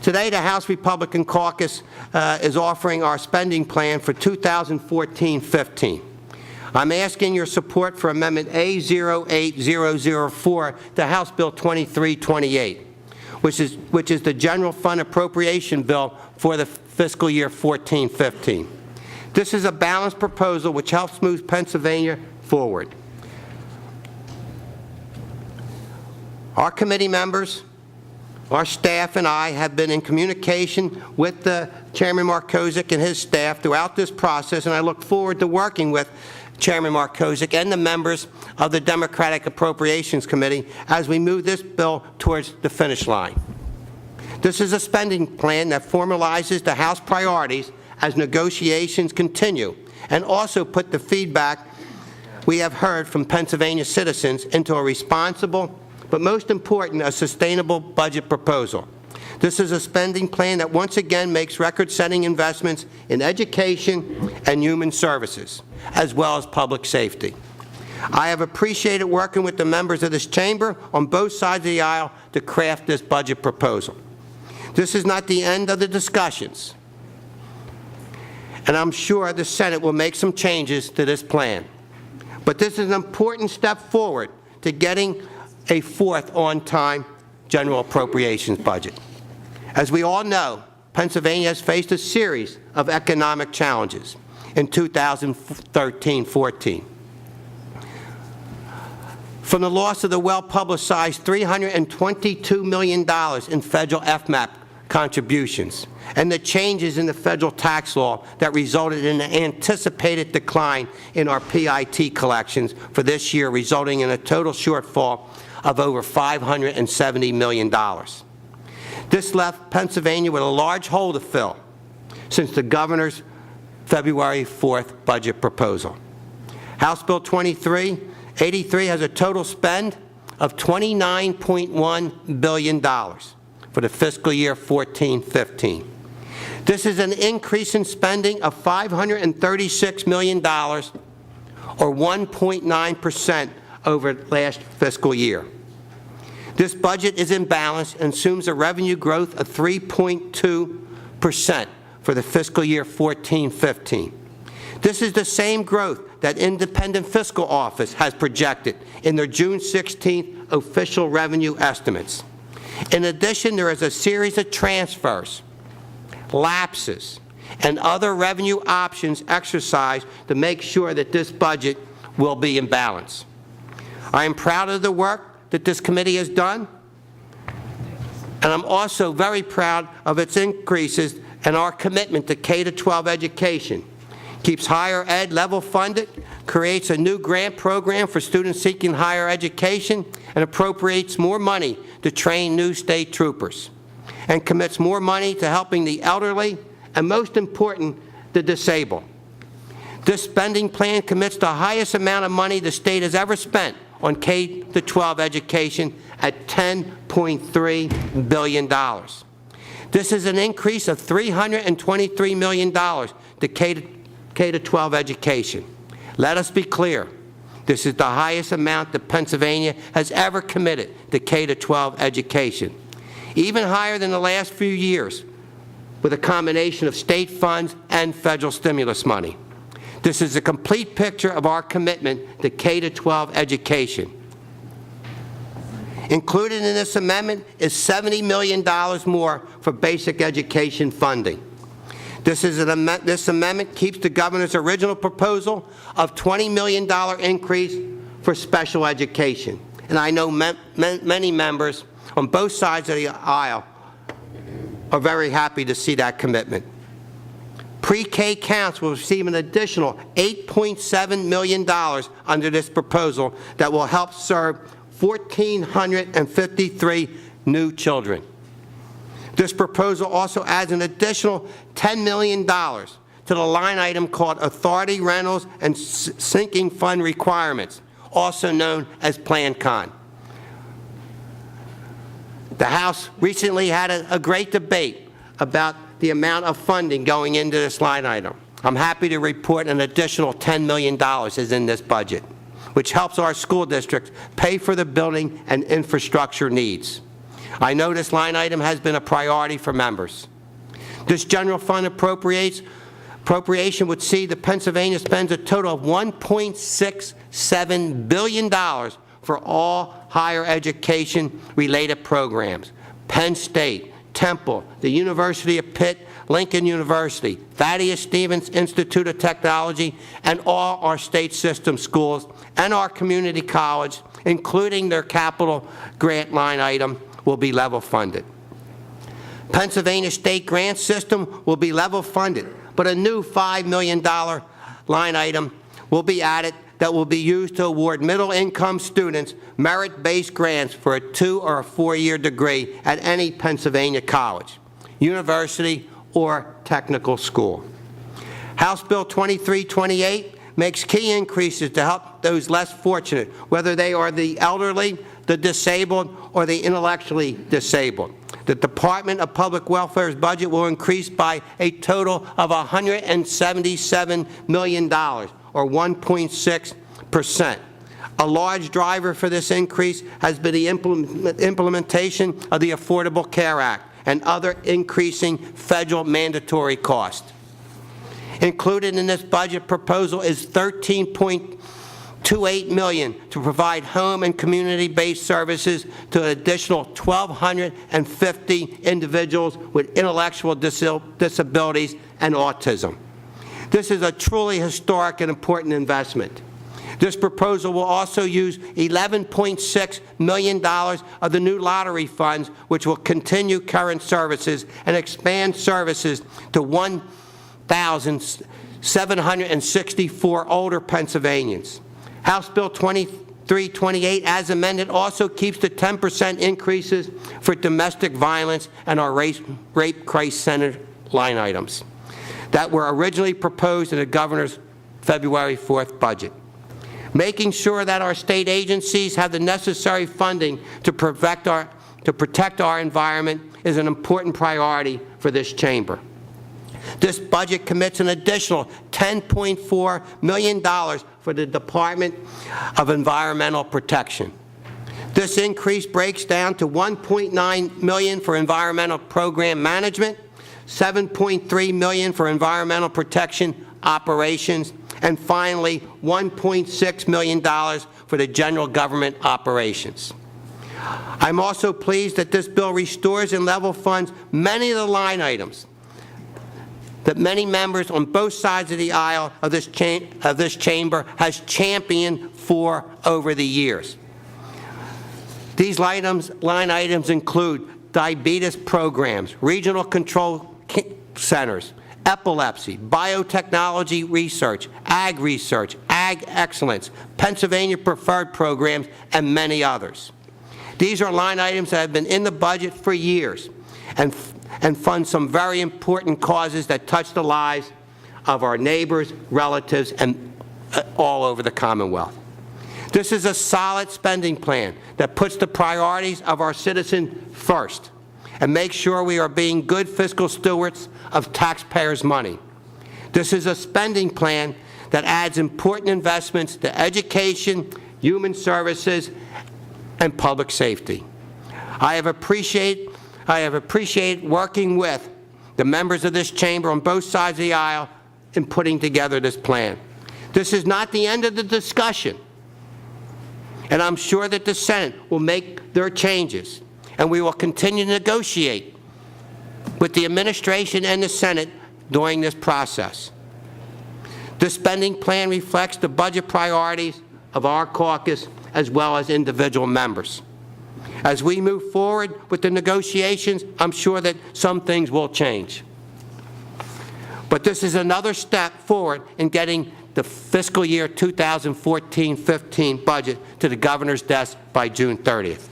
Today, the House Republican Caucus is offering our spending plan for 2014-15. I'm asking your support for Amendment A08004 to House Bill 2328, which is the General Fund Appropriation Bill for the fiscal year 14-15. This is a balanced proposal which helps move Pennsylvania forward. Our committee members, our staff, and I have been in communication with Chairman Markozik and his staff throughout this process, and I look forward to working with Chairman Markozik and the members of the Democratic Appropriations Committee as we move this bill towards the finish line. This is a spending plan that formalizes the House priorities as negotiations continue, and also put the feedback we have heard from Pennsylvania citizens into a responsible, but most important, a sustainable budget proposal. This is a spending plan that once again makes record-setting investments in education and human services, as well as public safety. I have appreciated working with the members of this chamber on both sides of the aisle to craft this budget proposal. This is not the end of the discussions, and I'm sure the Senate will make some changes to this plan. But this is an important step forward to getting a fourth on-time general appropriations budget. As we all know, Pennsylvania has faced a series of economic challenges in 2013-14. From the loss of the well-publicized $322 million in federal FMAP contributions and the changes in the federal tax law that resulted in an anticipated decline in our PIT collections for this year, resulting in a total shortfall of over $570 million. This left Pennsylvania with a large hole to fill since the governor's February 4th budget proposal. House Bill 2383 has a total spend of $29.1 billion for the fiscal year 14-15. This is an increase in spending of $536 million, or 1.9% over last fiscal year. This budget is in balance and assumes a revenue growth of 3.2% for the fiscal year 14-15. This is the same growth that Independent Fiscal Office has projected in their June 16th official revenue estimates. In addition, there is a series of transfers, lapses, and other revenue options exercised to make sure that this budget will be in balance. I am proud of the work that this committee has done, and I'm also very proud of its increases and our commitment to K-12 education. Keeps higher ed level funded, creates a new grant program for students seeking higher education, and appropriates more money to train new state troopers, and commits more money to helping the elderly, and most important, the disabled. This spending plan commits the highest amount of money the state has ever spent on K-12 education at $10.3 billion. This is an increase of $323 million to K-12 education. Let us be clear. This is the highest amount that Pennsylvania has ever committed to K-12 education, even higher than the last few years, with a combination of state funds and federal stimulus money. This is a complete picture of our commitment to K-12 education. Included in this amendment is $70 million more for basic education funding. This amendment keeps the governor's original proposal of $20 million increase for special education. And I know many members on both sides of the aisle are very happy to see that commitment. Pre-K counts will receive an additional $8.7 million under this proposal that will help serve 1,453 new children. This proposal also adds an additional $10 million to the line item called Authority Rentals and Sinking Fund Requirements, also known as Plan Con. The House recently had a great debate about the amount of funding going into this line item. I'm happy to report an additional $10 million is in this budget, which helps our school districts pay for the building and infrastructure needs. I know this line item has been a priority for members. This general fund appropriation would see the Pennsylvania spends a total of $1.67 billion for all higher education-related programs. Penn State, Temple, the University of Pitt, Lincoln University, Thaddeus Stevens Institute of Technology, and all our state system schools and our community college, including their capital grant line item, will be level funded. Pennsylvania state grant system will be level funded, but a new $5 million line item will be added that will be used to award middle-income students merit-based grants for a 2- or a 4-year degree at any Pennsylvania college, university, or technical school. House Bill 2328 makes key increases to help those less fortunate, whether they are the elderly, the disabled, or the intellectually disabled. The Department of Public Welfare's budget will increase by a total of $177 million, or 1.6%. A large driver for this increase has been the implementation of the Affordable Care Act and other increasing federal mandatory costs. Included in this budget proposal is $13.28 million to provide home and community-based services to an additional 1,250 individuals with intellectual disabilities and autism. This is a truly historic and important investment. This proposal will also use $11.6 million of the new lottery funds, which will continue current services and expand services to 1,764 older Pennsylvanians. House Bill 2328, as amended, also keeps the 10% increases for domestic violence and our rape crisis center line items that were originally proposed in the governor's February 4th budget. Making sure that our state agencies have the necessary funding to protect our environment is an important priority for this chamber. This budget commits an additional $10.4 million for the Department of Environmental Protection. This increase breaks down to $1.9 million for environmental program management, $7.3 million for environmental protection operations, and finally, $1.6 million for the general government operations. I'm also pleased that this bill restores and level funds many of the line items that many members on both sides of the aisle of this chamber has championed for over the years. These line items include diabetes programs, regional control centers, epilepsy, biotechnology research, ag excellence, Pennsylvania preferred programs, and many others. These are line items that have been in the budget for years and fund some very important causes that touch the lives of our neighbors, relatives, and all over the Commonwealth. This is a solid spending plan that puts the priorities of our citizens first and makes sure we are being good fiscal stewards of taxpayers' money. This is a spending plan that adds important investments to education, human services, and public safety. I have appreciated working with the members of this chamber on both sides of the aisle in putting together this plan. This is not the end of the discussion, and I'm sure that the Senate will make their changes, and we will continue to negotiate with the administration and the Senate during this process. This spending plan reflects the budget priorities of our caucus as well as individual members. As we move forward with the negotiations, I'm sure that some things will change. But this is another step forward in getting the fiscal year 2014-15 budget to the governor's desk by June 30th.